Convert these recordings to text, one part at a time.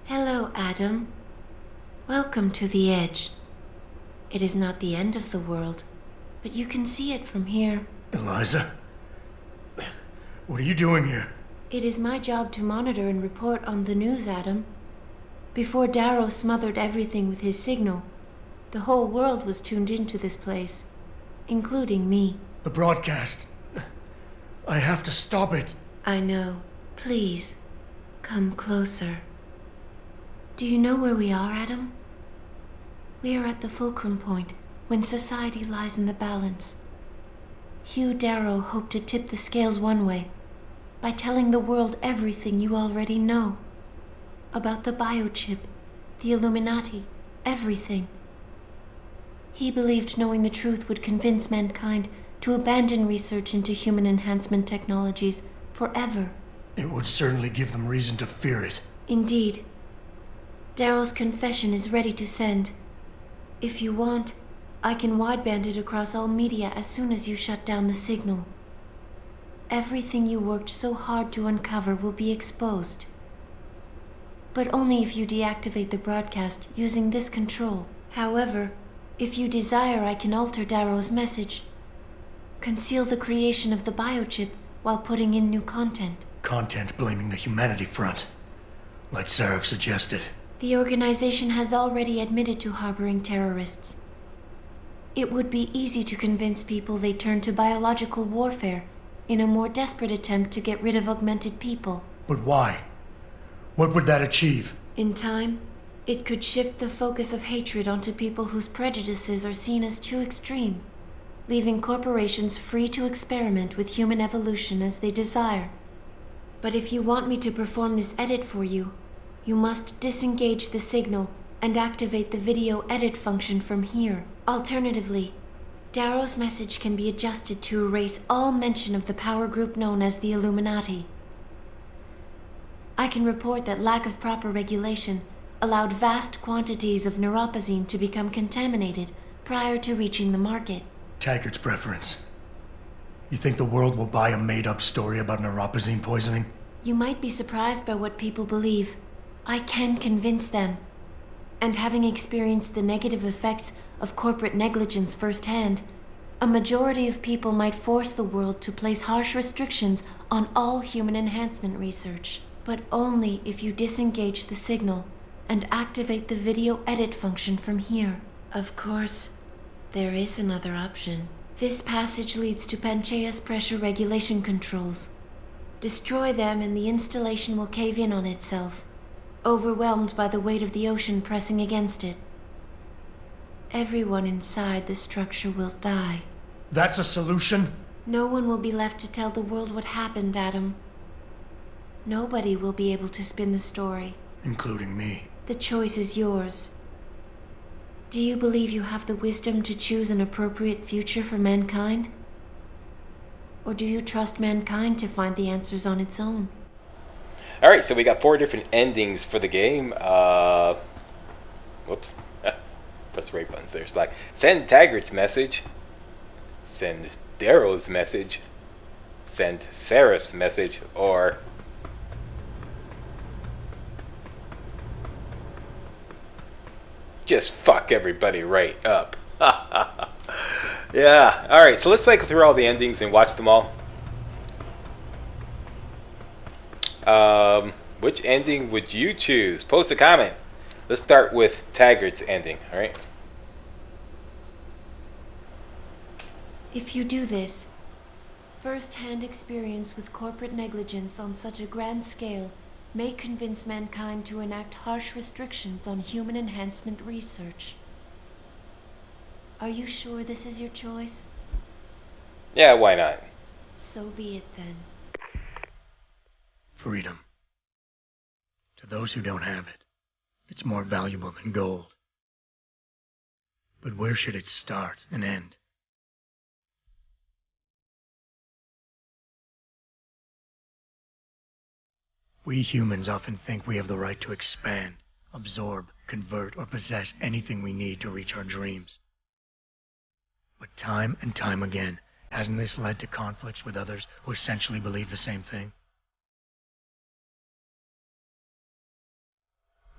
Hello, Adam. Welcome to the Edge. It is not the end of the world, but you can see it from here. Eliza? What are you doing here? It is my job to monitor and report on the news, Adam. Before Darrow smothered everything with his signal, the whole world was tuned into this place, including me. The broadcast. I have to stop it. I know. Please, come closer. Do you know where we are, Adam? We are at the fulcrum point, when society lies in the balance. Hugh Darrow hoped to tip the scales one way, by telling the world everything you already know. About the biochip, the Illuminati, everything. He believed knowing the truth would convince mankind to abandon research into human enhancement technologies forever. It would certainly give them reason to fear it. Indeed. Darrow's confession is ready to send. If you want, I can wideband it across all media as soon as you shut down the signal. Everything you worked so hard to uncover will be exposed. But only if you deactivate the broadcast using this control. However, if you desire, I can alter Darrow's message. Conceal the creation of the biochip while putting in new content. Content blaming the humanity front, like Sarif suggested. The organization has already admitted to harboring terrorists. It would be easy to convince people they turn to biological warfare in a more desperate attempt to get rid of augmented people. But why? What would that achieve? In time, it could shift the focus of hatred onto people whose prejudices are seen as too extreme, leaving corporations free to experiment with human evolution as they desire. But if you want me to perform this edit for you, you must disengage the signal and activate the video edit function from here. Alternatively, Darrow's message can be adjusted to erase all mention of the power group known as the Illuminati. I can report that lack of proper regulation allowed vast quantities of neuropozyne to become contaminated prior to reaching the market. Taggart's preference. You think the world will buy a made-up story about neuropozyne poisoning? You might be surprised by what people believe. I can convince them. And having experienced the negative effects of corporate negligence firsthand, a majority of people might force the world to place harsh restrictions on all human enhancement research. But only if you disengage the signal and activate the video edit function from here. Of course, there is another option. This passage leads to Panchaea's pressure regulation controls. Destroy them and the installation will cave in on itself, overwhelmed by the weight of the ocean pressing against it. Everyone inside the structure will die. That's a solution? No one will be left to tell the world what happened, Adam. Nobody will be able to spin the story. Including me. The choice is yours. Do you believe you have the wisdom to choose an appropriate future for mankind? Or do you trust mankind to find the answers on its own? Alright, so we got 4 different endings for the game. Whoops. Press the right buttons there. It's like, send Taggart's message. Send Darrow's message. Send Sarif's message. Or just fuck everybody right up. Yeah. Alright, so let's cycle through all the endings and watch them all. Which ending would you choose? Post a comment. Let's start with Taggart's ending, alright? If you do this, first-hand experience with corporate negligence on such a grand scale may convince mankind to enact harsh restrictions on human enhancement research. Are you sure this is your choice? Yeah, why not? So be it then. Freedom. To those who don't have it, it's more valuable than gold. But where should it start and end? We humans often think we have the right to expand, absorb, convert, or possess anything we need to reach our dreams. But time and time again, hasn't this led to conflicts with others who essentially believe the same thing?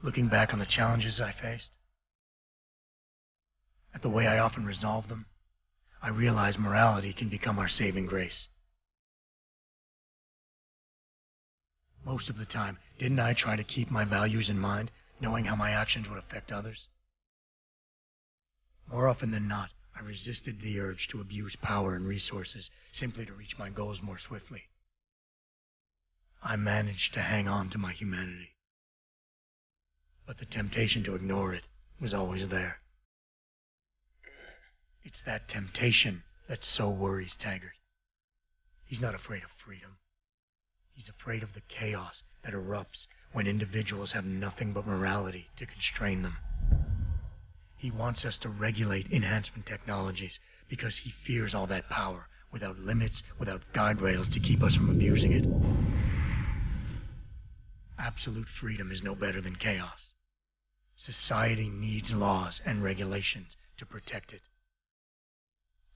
Looking back on the challenges I faced, at the way I often resolved them, I realize morality can become our saving grace. Most of the time, didn't I try to keep my values in mind, knowing how my actions would affect others? More often than not, I resisted the urge to abuse power and resources simply to reach my goals more swiftly. I managed to hang on to my humanity. But the temptation to ignore it was always there. It's that temptation that so worries Taggart. He's not afraid of freedom. He's afraid of the chaos that erupts when individuals have nothing but morality to constrain them. He wants us to regulate enhancement technologies because he fears all that power, without limits, without guide rails to keep us from abusing it. Absolute freedom is no better than chaos. Society needs laws and regulations to protect it.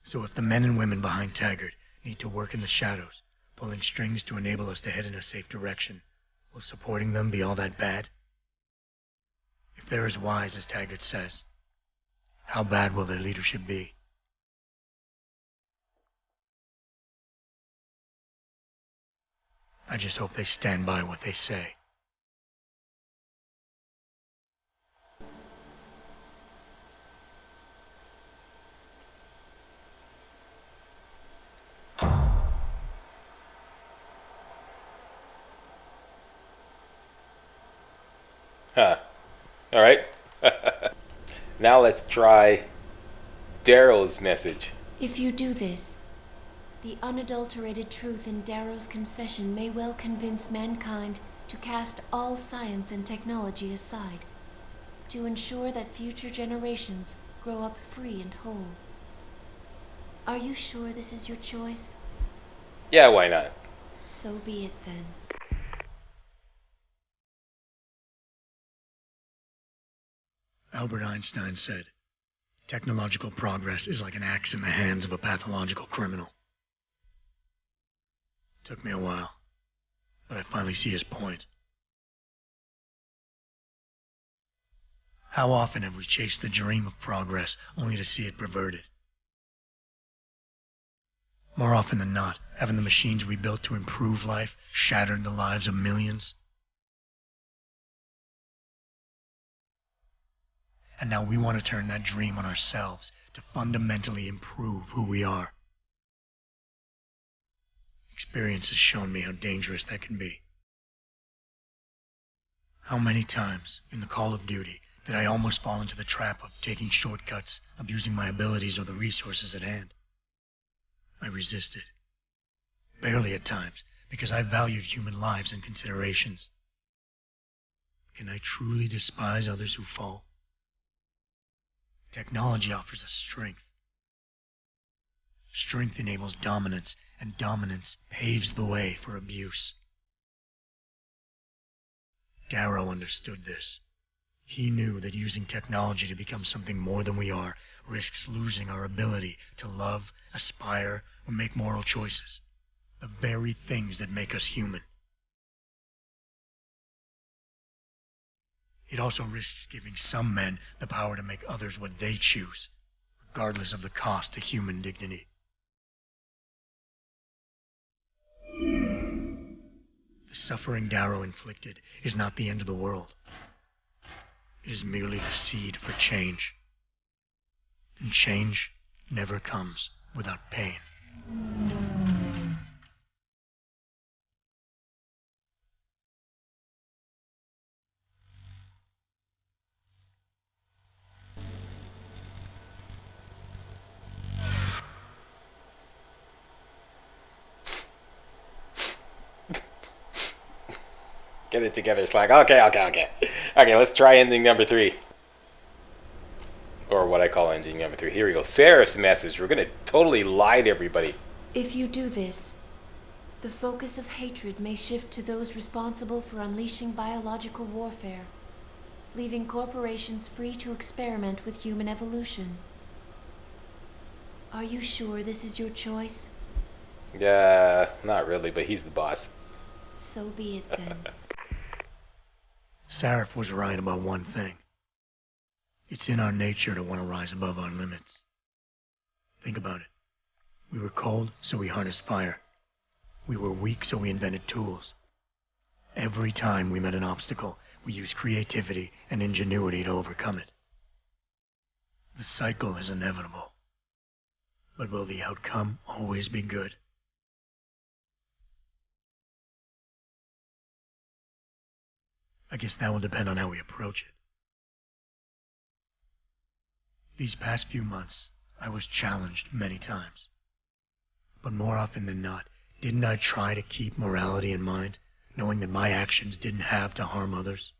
So if the men and women behind Taggart need to work in the shadows, pulling strings to enable us to head in a safe direction, will supporting them be all that bad? If they're as wise as Taggart says, how bad will their leadership be? I just hope they stand by what they say. Huh. Alright. Now let's try Darrow's message. If you do this, the unadulterated truth in Darrow's confession may well convince mankind to cast all science and technology aside, to ensure that future generations grow up free and whole. Are you sure this is your choice? Yeah, why not? So be it then. Albert Einstein said, technological progress is like an axe in the hands of a pathological criminal. Took me a while, but I finally see his point. How often have we chased the dream of progress only to see it perverted? More often than not, haven't the machines we built to improve life shattered the lives of millions? And now we want to turn that dream on ourselves to fundamentally improve who we are. Experience has shown me how dangerous that can be. How many times, in the call of duty, did I almost fall into the trap of taking shortcuts, abusing my abilities or the resources at hand? I resisted. Barely at times, because I valued human lives and considerations. Can I truly despise others who fall? Technology offers us strength. Strength enables dominance, and dominance paves the way for abuse. Darrow understood this. He knew that using technology to become something more than we are risks losing our ability to love, aspire, or make moral choices. The very things that make us human. It also risks giving some men the power to make others what they choose, regardless of the cost to human dignity. The suffering Darrow inflicted is not the end of the world. It is merely the seed for change. And change never comes without pain. Get it together, Slack. Okay, let's try ending number 3. Or what I call ending number 3. Here we go. Sarif's message. We're going to totally lie to everybody. If you do this, the focus of hatred may shift to those responsible for unleashing biological warfare, leaving corporations free to experiment with human evolution. Are you sure this is your choice? Yeah, not really, but he's the boss. So be it then. Sarif was right about one thing. It's in our nature to want to rise above our limits. Think about it. We were cold, so we harnessed fire. We were weak, so we invented tools. Every time we met an obstacle, we used creativity and ingenuity to overcome it. The cycle is inevitable. But will the outcome always be good? I guess that will depend on how we approach it. These past few months, I was challenged many times. But more often than not, didn't I try to keep morality in mind, knowing that my actions didn't have to harm others?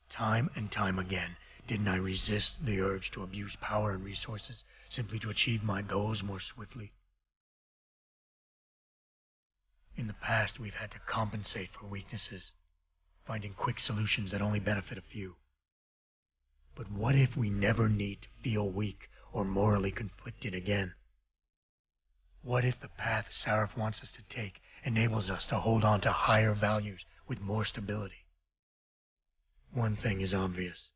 Time and time again, didn't I resist the urge to abuse power and resources simply to achieve my goals more swiftly? In the past, we've had to compensate for weaknesses, finding quick solutions that only benefit a few. But what if we never need to feel weak or morally conflicted again? What if the path Sarif wants us to take enables us to hold on to higher values with more stability? One thing is obvious.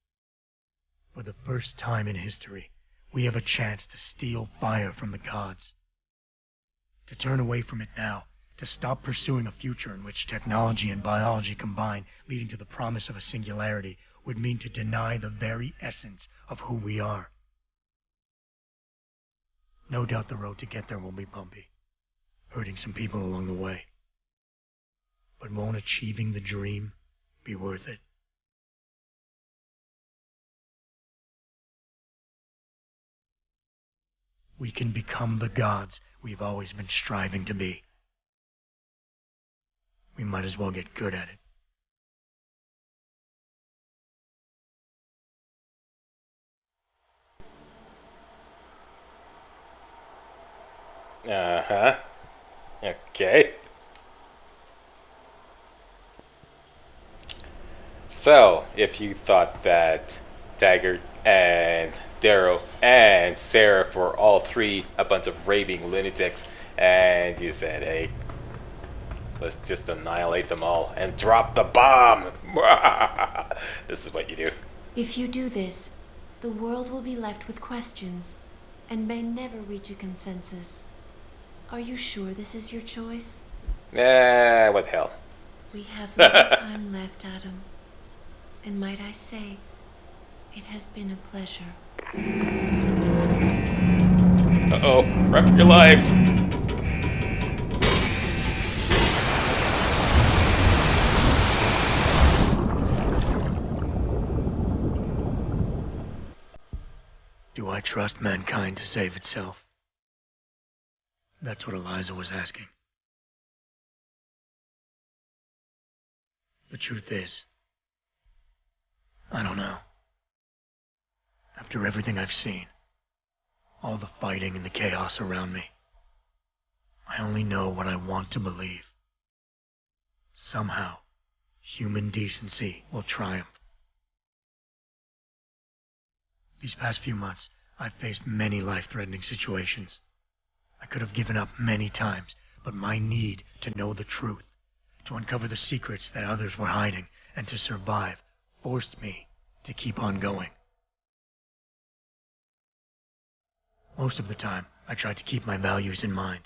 For the first time in history, we have a chance to steal fire from the gods. To turn away from it now, to stop pursuing a future in which technology and biology combine, leading to the promise of a singularity, would mean to deny the very essence of who we are. No doubt the road to get there will be bumpy, hurting some people along the way. But won't achieving the dream be worth it? We can become the gods we've always been striving to be. We might as well get good at it. Uh-huh. Okay. So, if you thought that Taggart and Darrow and Sarif were all three a bunch of raving lunatics, and you said, hey, let's just annihilate them all and drop the bomb. This is what you do. If you do this, the world will be left with questions and may never reach a consensus. Are you sure this is your choice? What the hell? We have little time left, Adam. And might I say, it has been a pleasure. Uh-oh, run for your lives. Do I trust mankind to save itself? That's what Eliza was asking. The truth is, I don't know. After everything I've seen, all the fighting and the chaos around me, I only know what I want to believe. Somehow, human decency will triumph. These past few months, I've faced many life-threatening situations. I could have given up many times, but my need to know the truth, to uncover the secrets that others were hiding, and to survive, forced me to keep on going. Most of the time, I tried to keep my values in mind,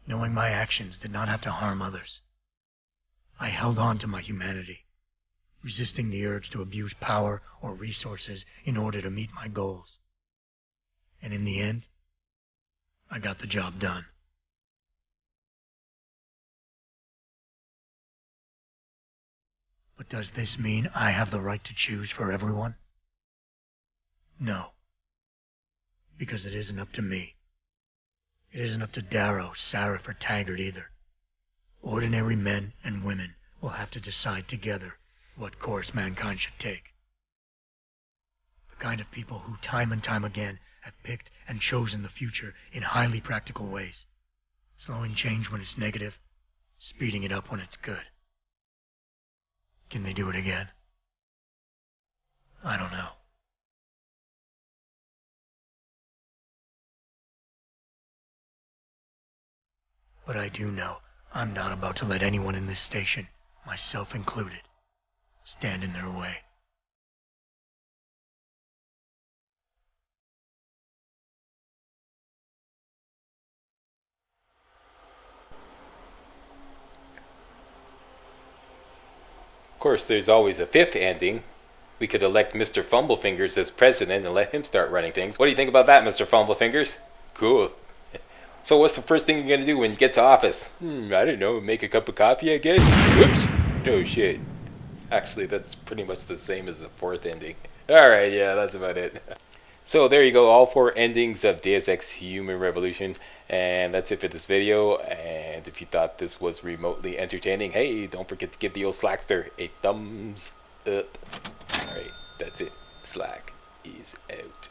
knowing my actions did not have to harm others. I held on to my humanity, resisting the urge to abuse power or resources in order to meet my goals. And in the end, I got the job done. But does this mean I have the right to choose for everyone? No. Because it isn't up to me. It isn't up to Darrow, Sarif, or Taggart either. Ordinary men and women will have to decide together what course mankind should take. The kind of people who time and time again have picked and chosen the future in highly practical ways, slowing change when it's negative, speeding it up when it's good. Can they do it again? I don't know. But I do know I'm not about to let anyone in this station, myself included, stand in their way. Of course, there's always a fifth ending. We could elect Mr. Fumblefingers as president and let him start running things. What do you think about that, Mr. Fumblefingers? Cool. So what's the first thing you're going to do when you get to office? I don't know, make a cup of coffee, I guess? Whoops. No shit. Actually, that's pretty much the same as the fourth ending. Alright, yeah, that's about it. So there you go, all 4 endings of Deus Ex Human Revolution. And that's it for this video. And if you thought this was remotely entertaining, hey, don't forget to give the old Slackster a thumbs up. Alright, that's it. Slack is out.